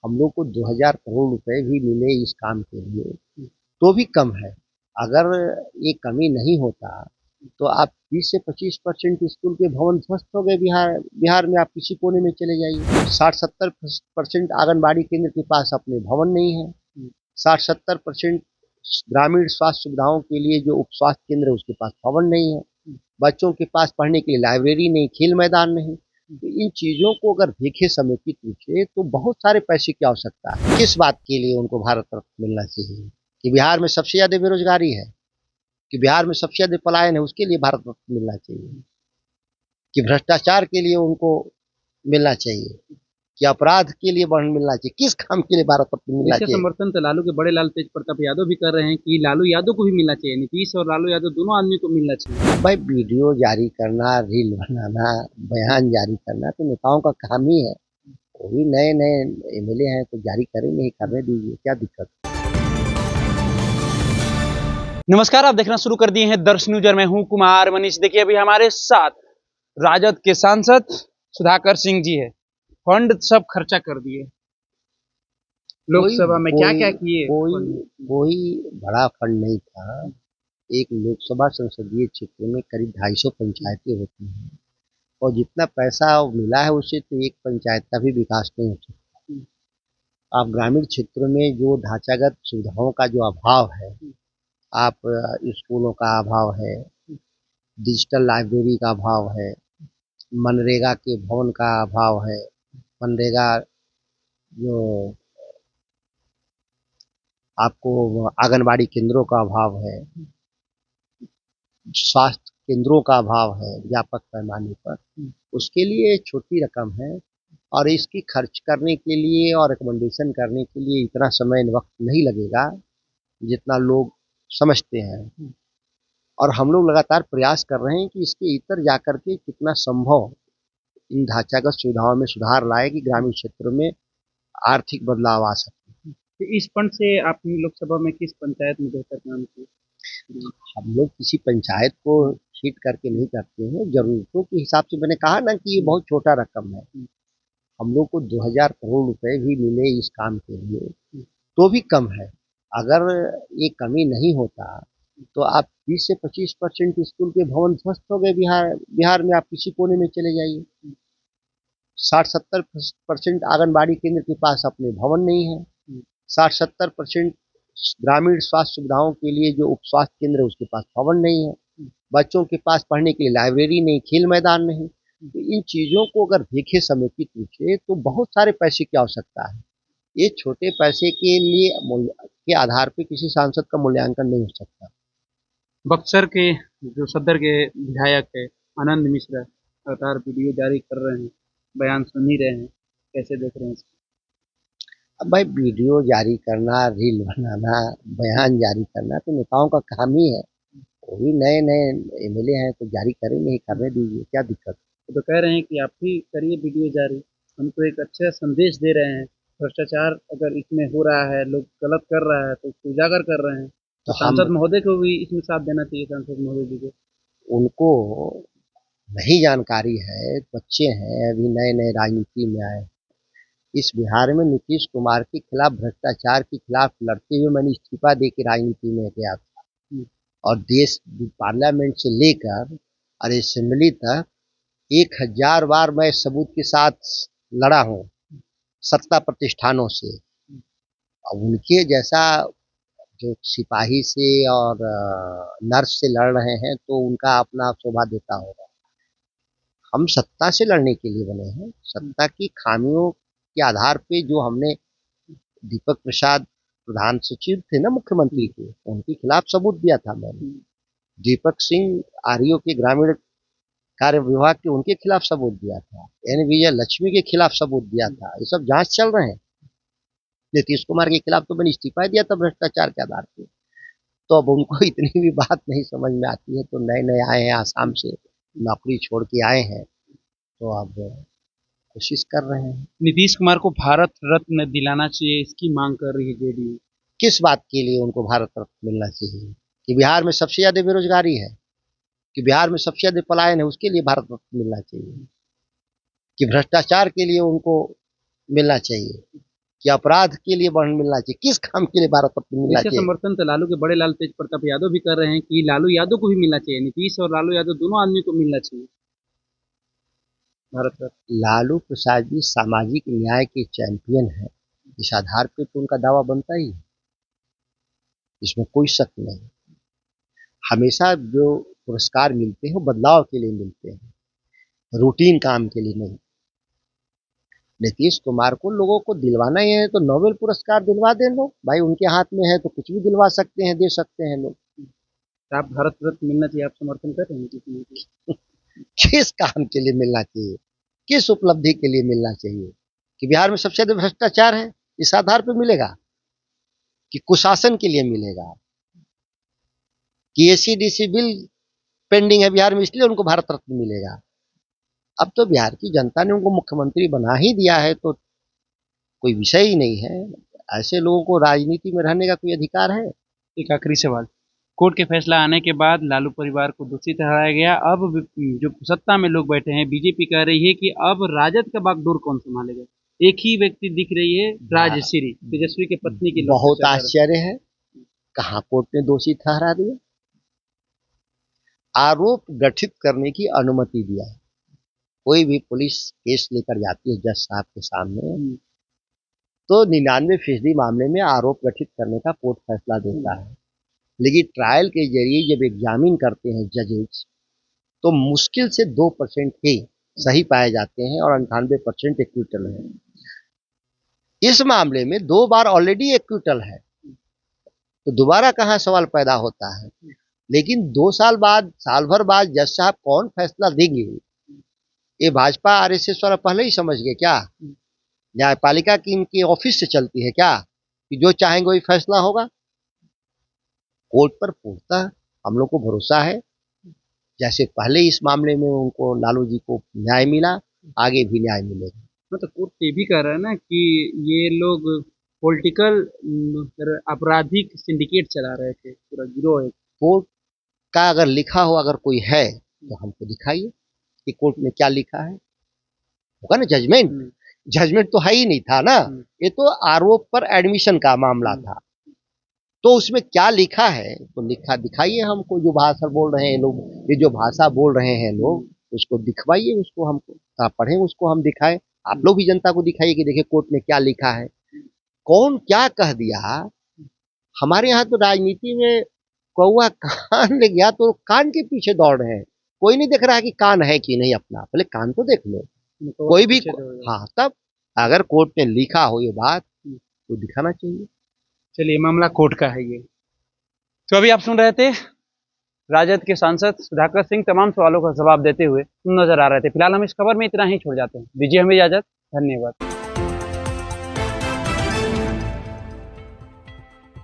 हम लोग को 2000 करोड़ रुपए भी मिले इस काम के लिए, तो भी कम है। अगर ये कमी नहीं होता, तो आप 20 से 25% स्कूल के भवन ध्वस्त हो गए बिहार बिहार में। आप किसी कोने में चले जाइए, 60-70% आंगनबाड़ी केंद्र के पास अपने भवन नहीं है। 60-70% ग्रामीण स्वास्थ्य सुविधाओं के लिए जो उप स्वास्थ्य केंद्र है, उसके पास भवन नहीं है। बच्चों के पास पढ़ने के लिए लाइब्रेरी नहीं, खेल मैदान नहीं। तो इन चीज़ों को अगर देखें समेकित रूप से, तो बहुत सारे पैसे की आवश्यकता है। किस बात के लिए उनको भारत रत्न मिलना चाहिए? कि बिहार में सबसे ज़्यादा बेरोजगारी है, कि बिहार में सबसे ज़्यादा पलायन है, उसके लिए भारत रत्न मिलना चाहिए? कि भ्रष्टाचार के लिए उनको मिलना चाहिए? कि अपराध के लिए मिलना चाहिए? किस काम के लिए भारत रत्न मिलना इसका चाहिए? समर्थन तो लालू के बड़े लाल तेज प्रताप यादव भी कर रहे हैं कि लालू यादव को भी मिलना चाहिए। नीतीश और लालू यादव दोनों आदमी को मिलना चाहिए। भाई, वीडियो जारी करना, रील बनाना, बयान जारी करना तो नेताओं का काम ही है। वो भी नए नए एमएलए हैं तो जारी करें, नहीं करने दीजिए, क्या दिक्कत है? नमस्कार, आप देखना शुरू कर दिए हैं दर्श न्यूज और मैं हूं कुमार मनीष। देखिए अभी हमारे साथ राजद के सांसद सुधाकर सिंह जी है। फंड सब खर्चा कर दिए कोई लोकसभा में, क्या कोई क्या किए कोई फंड? कोई बड़ा फंड नहीं था। एक लोकसभा संसदीय क्षेत्र में करीब 250 पंचायतें होती हैं, और जितना पैसा मिला है उससे तो एक पंचायत का भी विकास नहीं हो सकता। आप ग्रामीण क्षेत्रों में जो ढांचागत सुविधाओं का जो अभाव है, आप स्कूलों का अभाव है, डिजिटल लाइब्रेरी का अभाव है, मनरेगा के भवन का अभाव है, मनरेगा जो आपको आंगनबाड़ी केंद्रों का अभाव है, स्वास्थ्य केंद्रों का अभाव है व्यापक पैमाने पर, उसके लिए छोटी रकम है। और इसकी खर्च करने के लिए और रिकमेंडेशन करने के लिए इतना समय वक्त नहीं लगेगा जितना लोग समझते हैं। और हम लोग लगातार प्रयास कर रहे हैं कि इसके इतर जाकर के कितना संभव इन ढांचागत सुविधाओं में सुधार लाए कि ग्रामीण क्षेत्रों में आर्थिक बदलाव आ सके। तो इस फंड से आपने लोकसभा में किस पंचायत में बेहतर काम किया? हम लोग किसी पंचायत को हिट करके नहीं करते हैं, जरूरतों के हिसाब से। मैंने कहा ना कि ये बहुत छोटा रकम है। हम लोग को 2000 करोड़ रुपए भी मिले इस काम के लिए, तो भी कम है। अगर ये कमी नहीं होता, तो आप 20 से 25% स्कूल के भवन ध्वस्त हो गए बिहार में। आप किसी कोने में चले जाइए, 60-70% आंगनबाड़ी केंद्र के पास अपने भवन नहीं है। 60-70% ग्रामीण स्वास्थ्य सुविधाओं के लिए जो उप स्वास्थ्य केंद्र है, उसके पास भवन नहीं है। बच्चों के पास पढ़ने के लिए लाइब्रेरी नहीं, खेल मैदान नहीं। तो इन चीज़ों को अगर देखें समेकित रूप से, तो बहुत सारे पैसे की आवश्यकता है। ये छोटे पैसे के लिए मूल्य के आधार पे किसी सांसद का मूल्यांकन नहीं हो सकता। बक्सर के जो सदर के विधायक है आनंद मिश्रा लगातार वीडियो जारी कर रहे हैं, बयान सुन ही रहे हैं, कैसे देख रहे हैं इसको? अब भाई, वीडियो जारी करना, रील बनाना, बयान जारी करना तो नेताओं का काम ही है। वो भी नए नए एमएलए हैं तो जारी करें, नहीं करने दीजिए, क्या दिक्कत है? वो तो कह रहे हैं कि आप भी करिए वीडियो जारी, हम तो एक अच्छा संदेश दे रहे हैं। भ्रष्टाचार अगर इसमें हो रहा है, लोग गलत कर रहा है तो उसको उजागर कर रहे हैं। तो तो हम सांसद महोदय को भी इसमें साथ देना चाहिए, सांसद महोदय जी को। उनको नहीं जानकारी है, बच्चे हैं, अभी नए नए राजनीति में आए। इस बिहार में नीतीश कुमार के खिलाफ, भ्रष्टाचार के खिलाफ लड़ते हुए मैंने इस्तीफा दे के राजनीति में गया था। और देश पार्लियामेंट से लेकर और असेंबली तक 1000 बार मैं सबूत के साथ लड़ा हूँ, सत्ता प्रतिष्ठानों से। अब उनके जैसा जो सिपाही से और नर्स से लड़ रहे हैं, तो उनका अपना शोभा देता होगा। हम सत्ता से लड़ने के लिए बने हैं। सत्ता की खामियों के आधार पे जो हमने, दीपक प्रसाद प्रधान सचिव थे ना मुख्यमंत्री के, उनके खिलाफ सबूत दिया था मैंने। दीपक सिंह आरईओ के ग्रामीण कार्य विभाग के, उनके खिलाफ सबूत दिया था। एन विजय लक्ष्मी के खिलाफ सबूत दिया था। ये सब जांच चल रहे हैं। नीतीश कुमार के खिलाफ तो मैंने इस्तीफा दिया था भ्रष्टाचार के आधार पे। तो अब उनको इतनी भी बात नहीं समझ में आती है, तो नए नए आए हैं, आसाम से नौकरी छोड़ के आए हैं, तो अब कोशिश कर रहे हैं। नीतीश कुमार को भारत रत्न दिलाना चाहिए, इसकी मांग कर रही है जेडीयू। किस बात के लिए उनको भारत रत्न मिलना चाहिए? कि बिहार में सबसे ज़्यादा बेरोजगारी है, कि बिहार में सबसे ज़्यादा पलायन है, उसके लिए भारत रत्न मिलना चाहिए? कि भ्रष्टाचार के लिए उनको मिलना चाहिए? कि अपराध के लिए बंद मिलना चाहिए? किस काम के लिए भारत रत्न मिलना इसका चाहिए? समर्थन तो लालू के बड़े लाल तेज प्रताप यादव भी कर रहे हैं कि लालू यादव को भी मिलना चाहिए, नीतीश और लालू यादव दोनों आदमी को मिलना चाहिए भारत रत्न। लालू प्रसाद जी सामाजिक न्याय के चैंपियन हैं, इस आधार पे तो उनका दावा बनता ही है, इसमें कोई शक नहीं। हमेशा जो पुरस्कार मिलते हैं वो बदलाव के लिए मिलते हैं, रूटीन काम के लिए नहीं। नीतीश कुमार को लोगों को दिलवाना ही है तो नोबेल पुरस्कार दिलवा दें लोग, भाई उनके हाथ में है तो कुछ भी दिलवा सकते हैं, दे सकते हैं लोग। तो आप भारत रत्न मिलना चाहिए, आप समर्थन कर रहे हैं नीतीश कुमार को? किस काम के लिए मिलना चाहिए, किस उपलब्धि के लिए मिलना चाहिए? कि बिहार में सबसे ज्यादा भ्रष्टाचार है, इस आधार पर मिलेगा? कि कुशासन के लिए मिलेगा? कि एसीडीसी बिल पेंडिंग है बिहार में इसलिए उनको भारत रत्न मिलेगा? अब तो बिहार की जनता ने उनको मुख्यमंत्री बना ही दिया है तो कोई विषय ही नहीं है। ऐसे लोगों को राजनीति में रहने का कोई अधिकार है? एक आखिरी सवाल, कोर्ट के फैसला आने के बाद लालू परिवार को दोषी ठहराया गया, अब जो सत्ता में लोग बैठे हैं, बीजेपी कह रही है कि अब राजद का बागडोर कौन संभालेगा? एक ही व्यक्ति दिख रही है, राजश्री तेजस्वी की पत्नी की। बहुत आश्चर्य है, कहाँ कोर्ट ने दोषी ठहरा दिया? आरोप गठित करने की अनुमति दिया है। कोई भी पुलिस केस लेकर जाती है जज साहब के सामने तो 99% मामले में आरोप गठित करने का कोर्ट फैसला देता है, लेकिन ट्रायल के जरिए जब एग्जामिन करते हैं जजेस तो मुश्किल से 2% ही सही पाए जाते हैं और 98% एक्विटल है। इस मामले में 2 बार ऑलरेडी एक्विटल है तो दोबारा कहाँ सवाल पैदा होता है? लेकिन 2 साल बाद, साल भर बाद जज साहब कौन फैसला देंगे, ये भाजपा आरएसएस वाला पहले ही समझ गए क्या? न्यायपालिका की इनकी ऑफिस से चलती है क्या कि जो चाहेंगे वही फैसला होगा? कोर्ट पर पूर्णतः हम लोग को भरोसा है, जैसे पहले इस मामले में उनको लालू जी को न्याय मिला, आगे भी न्याय मिलेगा। तो कोर्ट ये भी कह रहा है ना कि ये लोग पॉलिटिकल आपराधिक सिंडिकेट चला रहे थे, पूरा गिरोह है। कोर्ट का अगर लिखा हो अगर कोई है तो हमको दिखाइए कि कोर्ट में क्या लिखा है, होगा ना जजमेंट। जजमेंट तो है ही नहीं था ना, ये तो आरोप पर एडमिशन का मामला था, तो उसमें क्या लिखा है तो लिखा दिखाइए हमको। जो भाषा बोल रहे हैं लोग, ये जो भाषा बोल रहे हैं लोग, उसको दिखवाइए, उसको हमको आप पढ़ें, उसको हम दिखाएं। आप लोग भी जनता को दिखाइए कि देखिए कोर्ट में क्या लिखा है, कौन क्या कह दिया। हमारे यहाँ तो राजनीति में कौवा कान ले गया तो कान के पीछे दौड़ रहे हैं, कोई नहीं देख रहा है कि कान है कि नहीं अपना, पहले कान तो देख लो। कोई भी हाँ, तब अगर कोर्ट में लिखा हो ये बात तो दिखाना चाहिए। चलिए, मामला कोर्ट का है ये। तो अभी आप सुन रहे थे राजद के सांसद सुधाकर सिंह तमाम सवालों का जवाब देते हुए नजर आ रहे थे। फिलहाल हम इस खबर में इतना ही छोड़ जाते हैं, दीजिए हमें इजाजत, धन्यवाद।